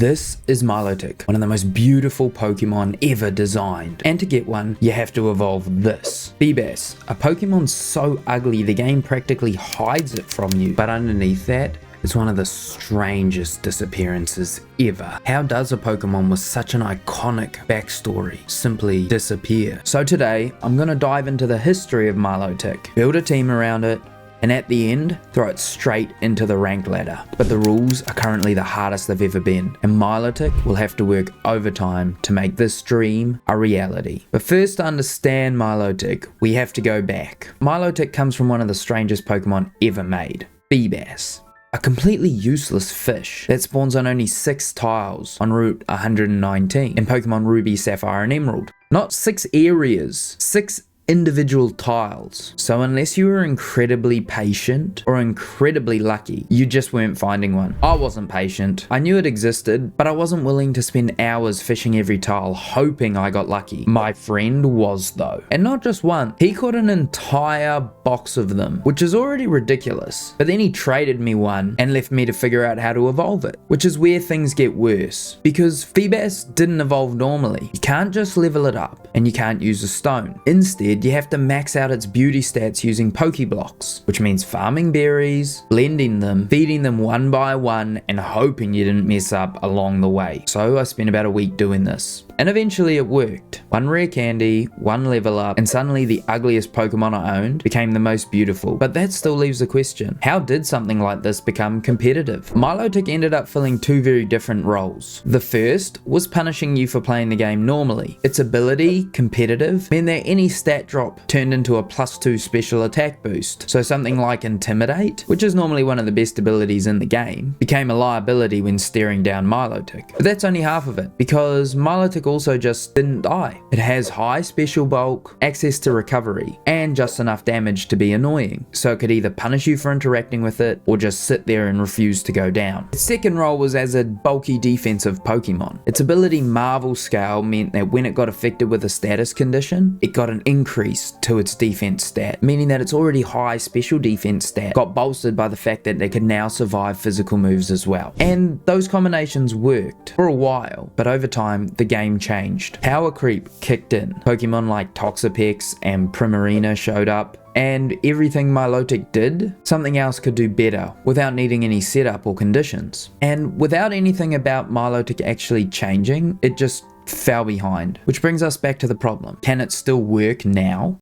This is Milotic, one of the most beautiful Pokemon ever designed. And to get one, you have to evolve this. Feebas, a Pokemon so ugly the game practically hides it from you. But underneath that, it's one of the strangest disappearances ever. How does a Pokemon with such an iconic backstory simply disappear? So today, I'm going to dive into the history of Milotic, build a team around it, and at the end, throw it straight into the rank ladder. But the rules are currently the hardest they've ever been, and Milotic will have to work overtime to make this dream a reality. But first, to understand Milotic, we have to go back. Milotic comes from one of the strangest Pokemon ever made, Feebas. A completely useless fish that spawns on only 6 tiles on Route 119 in Pokemon Ruby, Sapphire and Emerald. Not 6 areas, 6 individual tiles. So unless you were incredibly patient or incredibly lucky, you just weren't finding one. I wasn't patient. I knew it existed, but I wasn't willing to spend hours fishing every tile hoping I got lucky. My friend was though. And not just one. He caught an entire box of them, which is already ridiculous. But then he traded me one and left me to figure out how to evolve it, which is where things get worse. Because Feebas didn't evolve normally. You can't just level it up and you can't use a stone. Instead, you have to max out its beauty stats using Pokeblocks, which means farming berries, blending them, feeding them one by one, and hoping you didn't mess up along the way. So I spent about a week doing this. And eventually it worked. One rare candy, one level up, and suddenly the ugliest Pokemon I owned became the most beautiful. But that still leaves a question. How did something like this become competitive? Milotic ended up filling 2 very different roles. The first was punishing you for playing the game normally. Its ability, competitive, meant that any stat drop turned into a +2 special attack boost. So something like Intimidate, which is normally one of the best abilities in the game, became a liability when staring down Milotic. But that's only half of it, because Milotic also just didn't die. It has high special bulk, access to recovery, and just enough damage to be annoying. So it could either punish you for interacting with it, or just sit there and refuse to go down. Its second role was as a bulky defensive Pokemon. Its ability Marvel Scale meant that when it got affected with a status condition, it got an increase to its defense stat, meaning that its already high special defense stat got bolstered by the fact that they could now survive physical moves as well. And those combinations worked for a while, but over time the game changed. Power creep kicked in. Pokemon like Toxapex and Primarina showed up, and everything Milotic did, something else could do better without needing any setup or conditions. And without anything about Milotic actually changing, it just fell behind. Which brings us back to the problem. Can it still work now?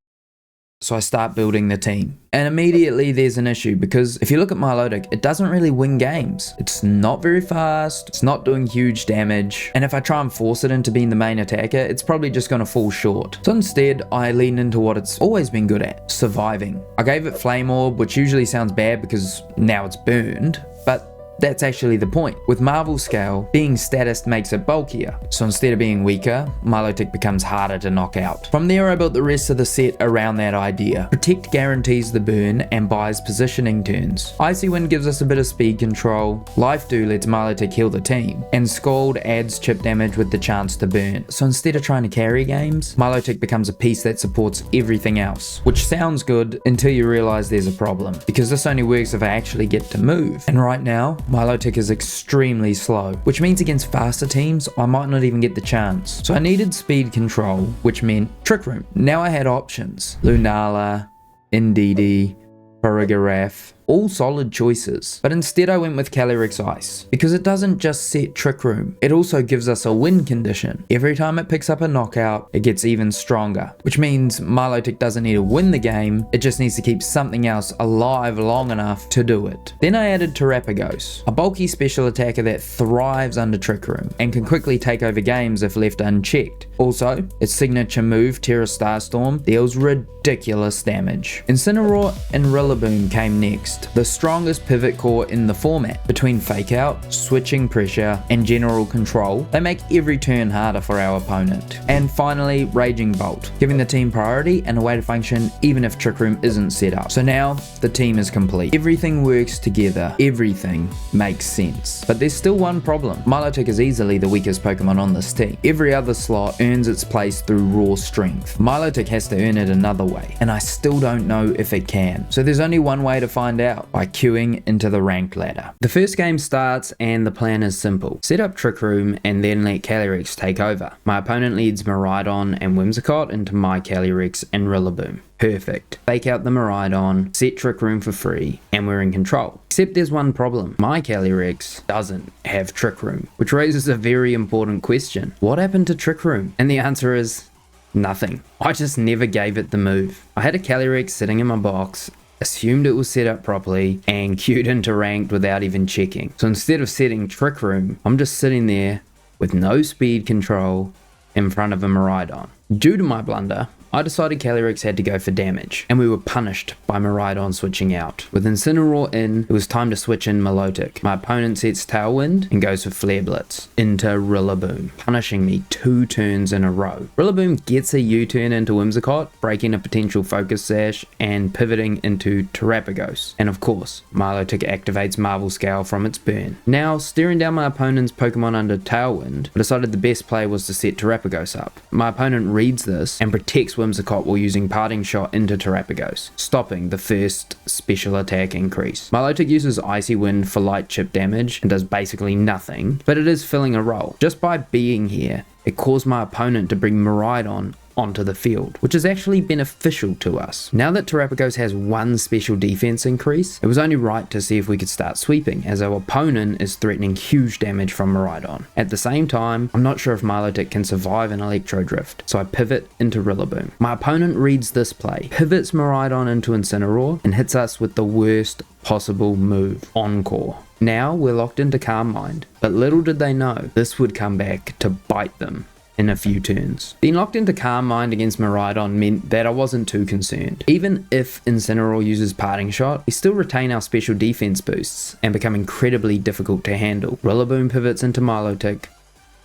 So I start building the team. And immediately there's an issue, because if you look at Milotic, it doesn't really win games. It's not very fast, it's not doing huge damage, and if I try and force it into being the main attacker, it's probably just going to fall short. So instead, I lean into what it's always been good at, surviving. I gave it Flame Orb, which usually sounds bad because now it's burned, but that's actually the point. With Marvel Scale, being status makes it bulkier. So instead of being weaker, Milotic becomes harder to knock out. From there, I built the rest of the set around that idea. Protect guarantees the burn and buys positioning turns. Icy Wind gives us a bit of speed control. Life Dew lets Milotic heal the team. And Scald adds chip damage with the chance to burn. So instead of trying to carry games, Milotic becomes a piece that supports everything else. Which sounds good until you realize there's a problem, because this only works if I actually get to move. And right now, Milotic is extremely slow, which means against faster teams, I might not even get the chance. So I needed speed control, which meant Trick Room. Now I had options. Lunala, Indeedee, Farigiraf, all solid choices, but instead I went with Calyrex Ice, because it doesn't just set Trick Room, it also gives us a win condition. Every time it picks up a knockout, it gets even stronger, which means Milotic doesn't need to win the game, it just needs to keep something else alive long enough to do it. Then I added Terapagos, a bulky special attacker that thrives under Trick Room, and can quickly take over games if left unchecked. Also, its signature move, Terra Starstorm, deals ridiculous damage. Incineroar and Rillaboom came next. The strongest pivot core in the format. Between Fake Out, Switching Pressure, and General Control, they make every turn harder for our opponent. And finally, Raging Bolt, giving the team priority and a way to function even if Trick Room isn't set up. So now, the team is complete. Everything works together. Everything makes sense. But there's still one problem. Milotic is easily the weakest Pokemon on this team. Every other slot earns its place through raw strength. Milotic has to earn it another way, and I still don't know if it can. So there's only one way to find out, out by queuing into the ranked ladder. The first game starts and the plan is simple. Set up Trick Room and then let Calyrex take over. My opponent leads Miraidon and Whimsicott into my Calyrex and Rillaboom. Perfect. Fake out the Miraidon, set Trick Room for free, and we're in control. Except there's one problem. My Calyrex doesn't have Trick Room, which raises a very important question. What happened to Trick Room? And the answer is nothing. I just never gave it the move. I had a Calyrex sitting in my box, assumed it was set up properly, and queued into ranked without even checking. So instead of setting Trick Room, I'm just sitting there with no speed control in front of a Miraidon. Due to my blunder, I decided Calyrex had to go for damage, and we were punished by Miraidon switching out. With Incineroar in, it was time to switch in Milotic. My opponent sets Tailwind and goes for Flare Blitz into Rillaboom, punishing me 2 turns in a row. Rillaboom gets a U-turn into Whimsicott, breaking a potential Focus Sash and pivoting into Terapagos. And of course, Milotic activates Marvel Scale from its burn. Now, staring down my opponent's Pokemon under Tailwind, I decided the best play was to set Terapagos up. My opponent reads this and protects Whimsicott while using Parting Shot into Terapagos, stopping the first special attack increase. Milotic uses Icy Wind for light chip damage and does basically nothing, but it is filling a role. Just by being here, it caused my opponent to bring Miraidon onto the field, which is actually beneficial to us. Now that Terapagos has 1 special defense increase, it was only right to see if we could start sweeping, as our opponent is threatening huge damage from Miraidon. At the same time, I'm not sure if Milotic can survive an Electro Drift, so I pivot into Rillaboom. My opponent reads this play, pivots Miraidon into Incineroar, and hits us with the worst possible move, Encore. Now we're locked into Calm Mind, but little did they know this would come back to bite them in a few turns. Being locked into Calm Mind against Miraidon meant that I wasn't too concerned. Even if Incineroar uses Parting Shot, we still retain our special defense boosts and become incredibly difficult to handle. Rillaboom pivots into Milotic.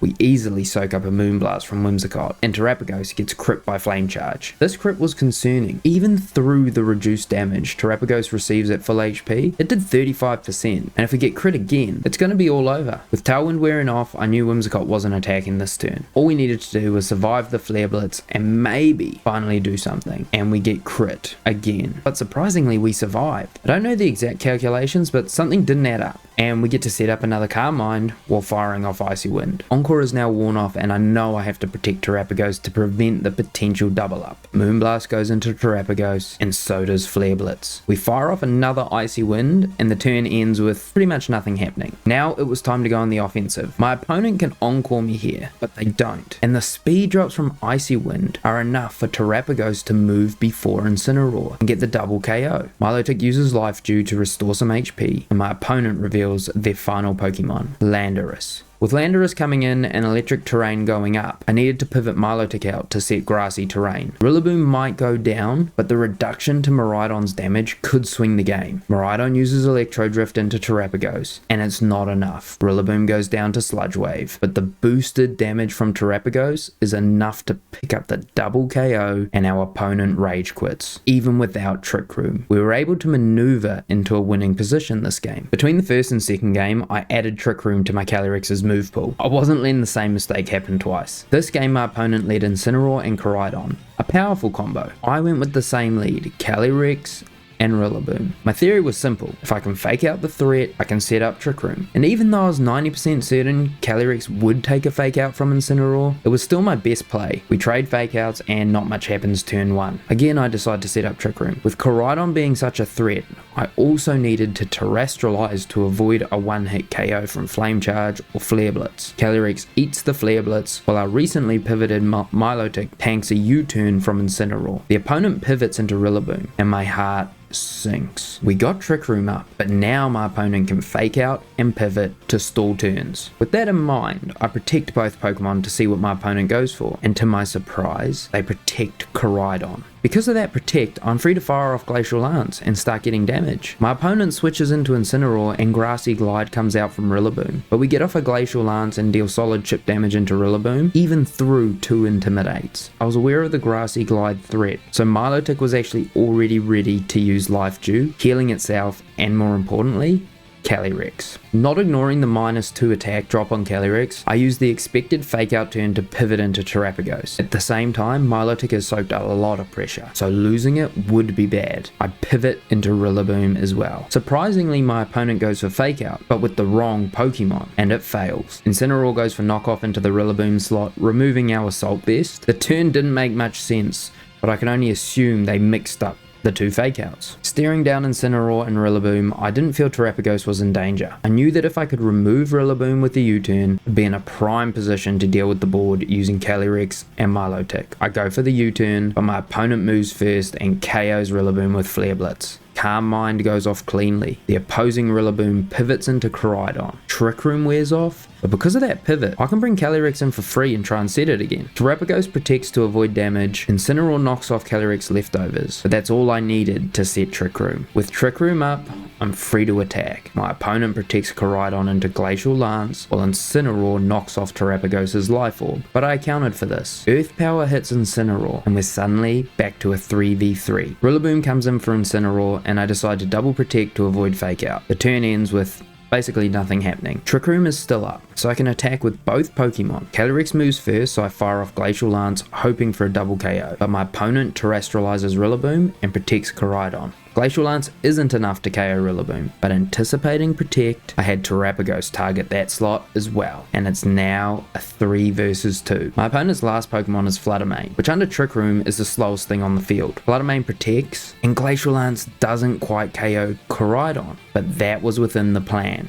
We easily soak up a Moonblast from Whimsicott, and Terapagos gets crit by Flame Charge. This crit was concerning. Even through the reduced damage Terapagos receives at full HP, it did 35%, and if we get crit again, it's going to be all over. With Tailwind wearing off, I knew Whimsicott wasn't attacking this turn. All we needed to do was survive the Flare Blitz and maybe finally do something, and we get crit again. But surprisingly, we survived. I don't know the exact calculations, but something didn't add up, and we get to set up another Calm Mind while firing off Icy Wind. Encore is now worn off, and I know I have to protect Terapagos to prevent the potential double up. Moonblast goes into Terapagos, and so does Flare Blitz. We fire off another Icy Wind, and the turn ends with pretty much nothing happening. Now it was time to go on the offensive. My opponent can Encore me here, but they don't. And the speed drops from Icy Wind are enough for Terapagos to move before Incineroar and get the double KO. Milotic uses Life Dew to restore some HP, and my opponent reveals their final Pokemon, Landorus. With Landorus coming in and electric terrain going up, I needed to pivot Milotic out to set grassy terrain. Rillaboom might go down, but the reduction to Miraidon's damage could swing the game. Miraidon uses Electro Drift into Terapagos, and it's not enough. Rillaboom goes down to Sludge Wave, but the boosted damage from Terapagos is enough to pick up the double KO, and our opponent rage quits. Even without Trick Room, we were able to maneuver into a winning position this game. Between the first and second game, I added Trick Room to my Calyrex's move pool. I wasn't letting the same mistake happen twice. This game my opponent led Incineroar and Koraidon, a powerful combo. I went with the same lead, Calyrex and Rillaboom. My theory was simple. If I can fake out the threat, I can set up Trick Room. And even though I was 90% certain Calyrex would take a fake out from Incineroar, it was still my best play. We trade fake outs and not much happens turn 1. Again, I decide to set up Trick Room. With Koraidon being such a threat, I also needed to terrestrialize to avoid a one-hit KO from Flame Charge or Flare Blitz. Calyrex eats the Flare Blitz, while our recently pivoted Milotic tanks a U-turn from Incineroar. The opponent pivots into Rillaboom, and my heart sinks. We got Trick Room up, but now my opponent can fake out and pivot to stall turns. With that in mind, I protect both Pokemon to see what my opponent goes for, and to my surprise, they protect Koraidon. Because of that protect, I'm free to fire off Glacial Lance and start getting damage. My opponent switches into Incineroar and Grassy Glide comes out from Rillaboom, but we get off a Glacial Lance and deal solid chip damage into Rillaboom, even through 2 Intimidates. I was aware of the Grassy Glide threat, so Milotic was actually already ready to use Life Dew, healing itself, and more importantly, Calyrex. Not ignoring the -2 attack drop on Calyrex, I used the expected fake out turn to pivot into Terapagos. At the same time, Milotic has soaked a lot of pressure, so losing it would be bad. I pivot into Rillaboom as well. Surprisingly, my opponent goes for fake out, but with the wrong Pokemon, and it fails. Incineroar goes for knockoff into the Rillaboom slot, removing our Assault Vest. The turn didn't make much sense, but I can only assume they mixed up the two fake outs. Staring down Incineroar and Rillaboom, I didn't feel Terapagos was in danger. I knew that if I could remove Rillaboom with the U-turn, I'd be in a prime position to deal with the board using Calyrex and Milotic. I go for the U-turn, but my opponent moves first and KOs Rillaboom with Flare Blitz. Calm Mind goes off cleanly. The opposing Rillaboom pivots into Koraidon. Trick Room wears off, but because of that pivot, I can bring Calyrex in for free and try and set it again. Terapagos protects to avoid damage, Incineroar knocks off Calyrex leftovers, but that's all I needed to set Trick Room. With Trick Room up, I'm free to attack. My opponent protects Koraidon into Glacial Lance, while Incineroar knocks off Terapagos' Life Orb, but I accounted for this. Earth Power hits Incineroar, and we're suddenly back to a 3v3. Rillaboom comes in for Incineroar, and I decide to double protect to avoid fake out. The turn ends with basically nothing happening. Trick Room is still up, so I can attack with both Pokemon. Calyrex moves first, so I fire off Glacial Lance, hoping for a double KO, but my opponent terrestrializes Rillaboom and protects Koraidon. Glacial Lance isn't enough to KO Rillaboom, but anticipating Protect, I had Terapagos target that slot as well, and it's now a 3 versus 2. My opponent's last Pokemon is Fluttermane, which under Trick Room is the slowest thing on the field. Fluttermane protects, and Glacial Lance doesn't quite KO Koraidon, but that was within the plan.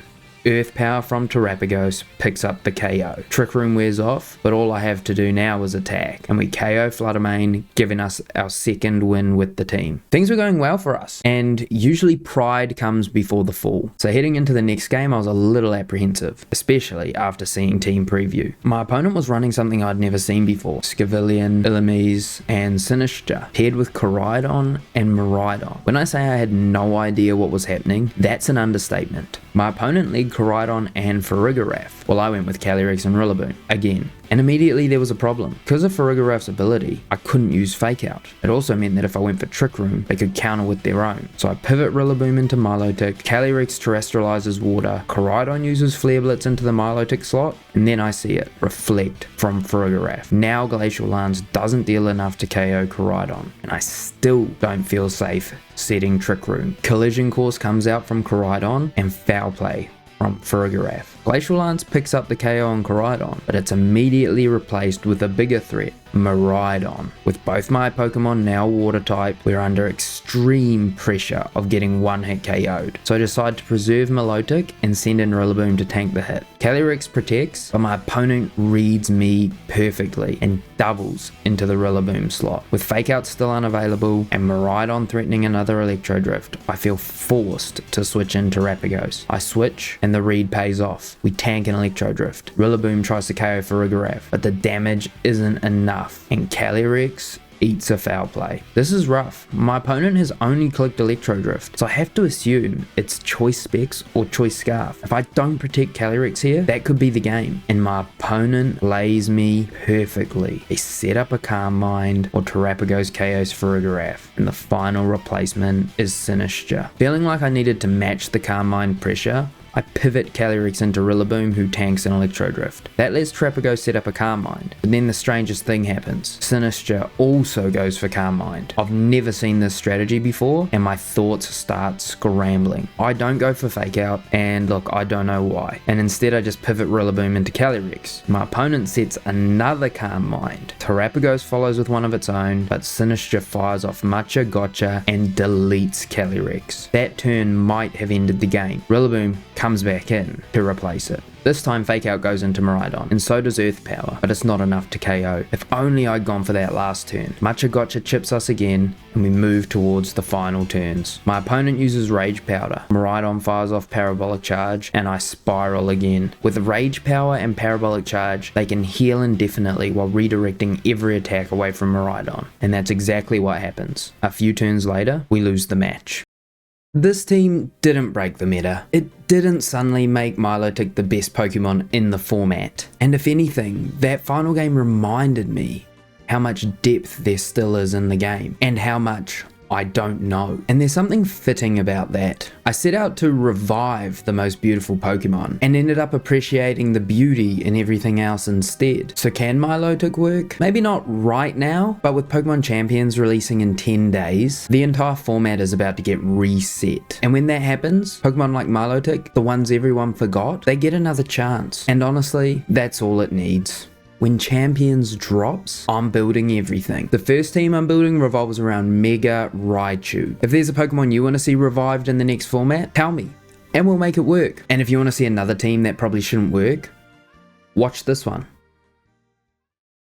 Earth Power from Terapagos picks up the KO. Trick Room wears off, but all I have to do now is attack, and we KO Fluttermane, giving us our second win with the team. Things were going well for us, and usually pride comes before the fall. So heading into the next game, I was a little apprehensive, especially after seeing team preview. My opponent was running something I'd never seen before: Scavillion, Illumise, and Sinistcha, paired with Koraidon and Miraidon. When I say I had no idea what was happening, that's an understatement. My opponent led Koraidon and Farigiraf, while I went with Calyrex and Rillaboom again. And immediately there was a problem. Because of Farigiraf's ability, I couldn't use Fake Out. It also meant that if I went for Trick Room, they could counter with their own. So I pivot Rillaboom into Milotic, Calyrex terrestrializes water, Koraidon uses Flare Blitz into the Milotic slot, and then I see it, Reflect from Farigiraf. Now Glacial Lance doesn't deal enough to KO Koraidon, and I still don't feel safe setting Trick Room. Collision Course comes out from Koraidon, and Foul Play from Farigiraf. Glacial Lance picks up the KO on Koraidon, but it's immediately replaced with a bigger threat, Miraidon. With both my Pokemon now water type, we're under extreme pressure of getting one hit KO'd. So I decide to preserve Milotic and send in Rillaboom to tank the hit. Calyrex protects, but my opponent reads me perfectly and doubles into the Rillaboom slot. With Fake Out still unavailable and Miraidon threatening another Electro Drift, I feel forced to switch into Terapagos. I switch and the read pays off. We tank an Electro Drift. Rillaboom tries to KO Farigiraf, but the damage isn't enough, and Calyrex eats a Foul Play. This is rough. My opponent has only clicked Electro Drift, so I have to assume it's Choice Specs or Choice Scarf. If I don't protect Calyrex here, that could be the game, and my opponent plays me perfectly. They set up a Calm Mind, or Terapagos KOs Farigiraf, and the final replacement is Sinistcha. Feeling like I needed to match the Calm Mind pressure, I pivot Calyrex into Rillaboom, who tanks an Electro Drift. That lets Terapagos set up a Calm Mind, but then the strangest thing happens. Sinistcha also goes for Calm Mind. I've never seen this strategy before, and my thoughts start scrambling. I don't go for Fake Out, and look, I don't know why. And instead I just pivot Rillaboom into Calyrex. My opponent sets another Calm Mind. Terapagos follows with one of its own, but Sinistcha fires off Matcha Gotcha and deletes Calyrex. That turn might have ended the game. Rillaboom comes back in to replace it. This time Fake Out goes into Miraidon, and so does Earth Power, but it's not enough to KO. If only I'd gone for that last turn. Matcha Gotcha chips us again, and we move towards the final turns. My opponent uses Rage Powder. Miraidon fires off Parabolic Charge, and I spiral again. With Rage Power and Parabolic Charge, they can heal indefinitely while redirecting every attack away from Miraidon, and that's exactly what happens. A few turns later, we lose the match. This team didn't break the meta. It didn't suddenly make Milotic the best Pokemon in the format. And if anything, that final game reminded me how much depth there still is in the game, and how much I don't know. And there's something fitting about that. I set out to revive the most beautiful Pokemon and ended up appreciating the beauty in everything else instead. So can Milotic work? Maybe not right now, but with Pokemon Champions releasing in 10 days, the entire format is about to get reset. And when that happens, Pokemon like Milotic, the ones everyone forgot, they get another chance. And honestly, that's all it needs. When Champions drops, I'm building everything. The first team I'm building revolves around Mega Raichu. If there's a Pokemon you want to see revived in the next format, tell me, and we'll make it work. And if you want to see another team that probably shouldn't work, watch this one.